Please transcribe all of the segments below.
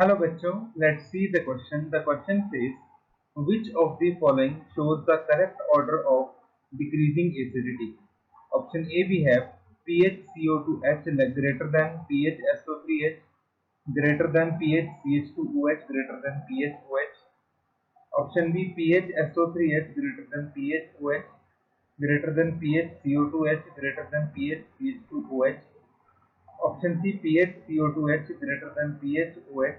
Hello बच्चों, let's see the question. The question says, which of the following shows the correct order of decreasing acidity? Option A we have pH CO2H greater than pH SO3H greater than pH CH2OH greater than pH OH. Option B pH SO3H greater than pH OH greater than pH CO2H greater than pH CH2OH. Option C pH CO2H greater than pH OH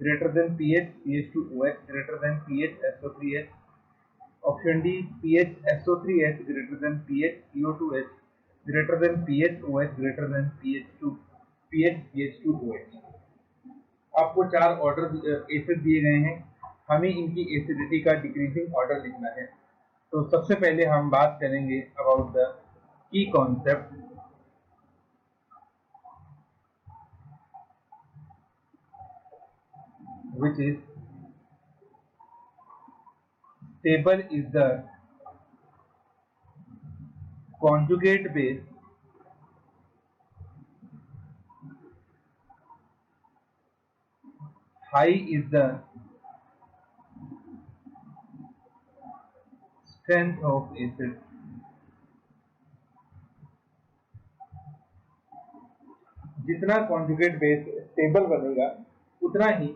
greater than pH CH2OH greater than pH SO3H. Option D pH SO3H greater than pH CO2H greater than pH OH greater than pH CH2OH. आपको चार order acid दिए गए हैं, हमें इनकी acidity का decreasing order लिखना है। तो सबसे पहले हम बात करेंगे about the key concept, which is stable is the conjugate base high is the strength of acid. जितना कॉन्जुगेट बेस स्टेबल बनेगा उतना ही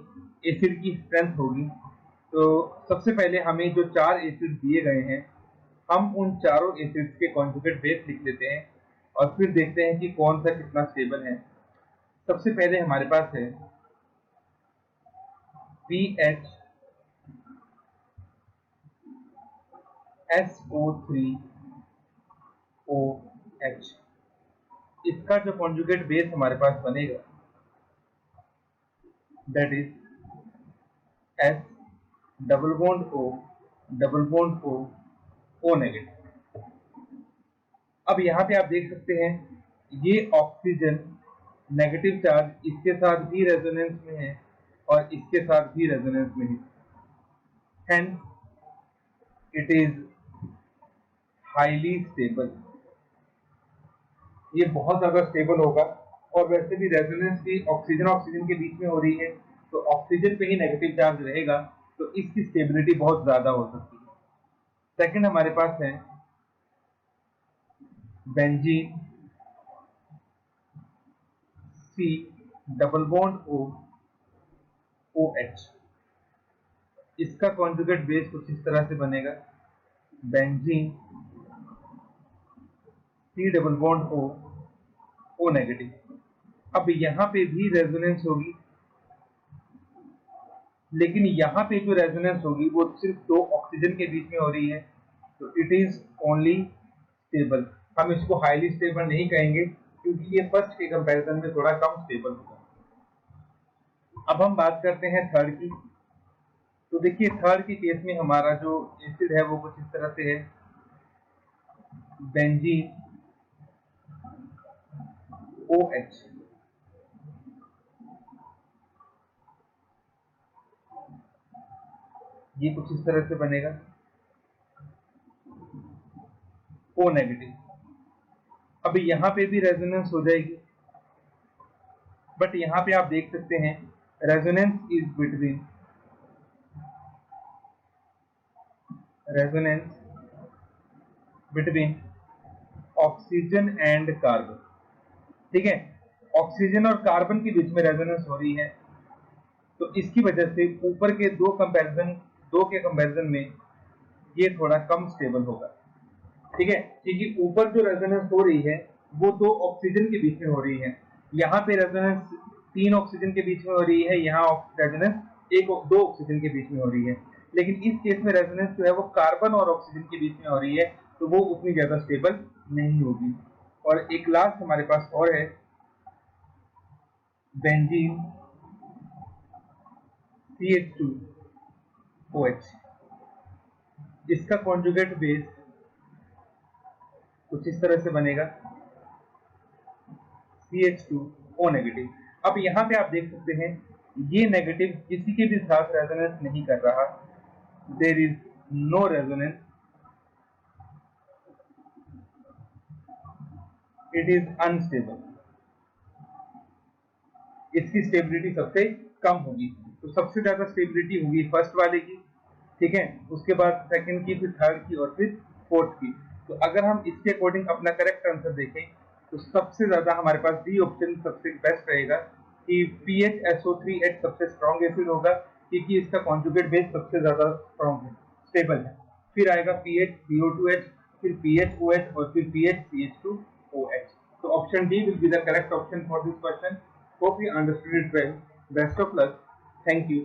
एसिड की स्ट्रेंथ होगी। तो सबसे पहले हमें जो चार एसिड दिए गए हैं, हम उन चारों एसिड्स के कॉन्जुगेट बेस लिख लेते हैं और फिर देखते हैं कि कौन सा कितना स्टेबल है। सबसे पहले हमारे पास है PH SO3OH। इसका जो कॉन्जुगेट बेस हमारे पास बनेगा that is S double bond O double bond O O negative. अब यहाँ पे आप देख सकते हैं ये ऑक्सीजन नेगेटिव चार्ज इसके साथ भी रेजोनेंस में है और इसके साथ भी रेजोनेंस में है, hence it is highly stable. ये बहुत ज्यादा स्टेबल होगा और वैसे भी रेजोनेंस भी ऑक्सीजन ऑक्सीजन के बीच में हो रही है, तो ऑक्सीजन पे ही नेगेटिव चार्ज रहेगा, तो इसकी स्टेबिलिटी बहुत ज्यादा हो सकती है। सेकंड हमारे पास है benzene C double bond O OH। इसका कॉन्जुगेट बेस कुछ इस तरह से बनेगा benzene C double bond O O negative. अब यहाँ पे भी रेजोनेंस होगी, लेकिन यहाँ पे जो रेजोनेंस होगी वो सिर्फ दो ऑक्सीजन के बीच में हो रही है, तो इट इज ओनली स्टेबल। हम इसको हाईली स्टेबल नहीं कहेंगे क्योंकि ये फर्स्ट के कंपैरिजन में थोड़ा कम स्टेबल होगा। अब हम बात करते हैं थर्ड की। तो देखिए थर्ड के केस में हमारा जो एसिड है वो कुछ इस तरह से है बेंजीन OH। ये कुछ इस तरह से बनेगा O नेगेटिव। अब यहाँ पे भी रेजोनेंस हो जाएगी, बट यहाँ पे आप देख सकते हैं resonance is between oxygen and carbon. ठीक है, ऑक्सीजन और कार्बन के बीच में रेजोनेंस हो रही है, तो इसकी वजह से ऊपर के दो के कंपैरिजन में ये थोड़ा कम स्टेबल होगा। ठीक है, क्योंकि ऊपर जो रेजोनेंस हो रही है वो दो ऑक्सीजन के बीच में हो रही है, यहाँ पे रेजोनेंस तीन ऑक्सीजन के बीच में हो रही है, यहाँ रेजोनेंस दो ऑक्सीजन के बीच में हो रही है। लेकिन इस केस में रेजोनेंस जो है वो कार्बन और ऑक्सीजन के बीच में हो रही है, तो वो उतनी ज्यादा स्टेबल नहीं होगी। और एक लास्ट हमारे पास और है बेंजीन CH2OH। इसका कॉन्जुगेट बेस कुछ इस तरह से बनेगा CH2O नेगेटिव। अब यहाँ पे आप देख सकते हैं ये नेगेटिव किसी के भी साथ रेजोनेंस नहीं कर रहा, there is no resonance, it is unstable. इसकी स्टेबिलिटी सबसे कम होगी। तो सबसे ज्यादा स्टेबिलिटी होगी फर्स्ट वाले की, ठीक है, उसके बाद सेकंड की, फिर थर्ड की और फिर फोर्थ की। तो अगर हम इसके अकॉर्डिंग अपना करेक्ट आंसर देखें तो सबसे ज्यादा हमारे पास डी ऑप्शन सबसे बेस्ट रहेगा कि PHSO3H सबसे स्ट्रॉन्ग एसिड होगा, क्योंकि इसका कॉन्जुगेट बेस सबसे ज्यादा स्ट्रॉन्ग है, स्टेबल है। फिर आएगा PHCO2H, फिर PHOH और फिर PHCH2OH। तो option D will be the correct option for this question. Hope you understood it well. Best of luck. Thank you.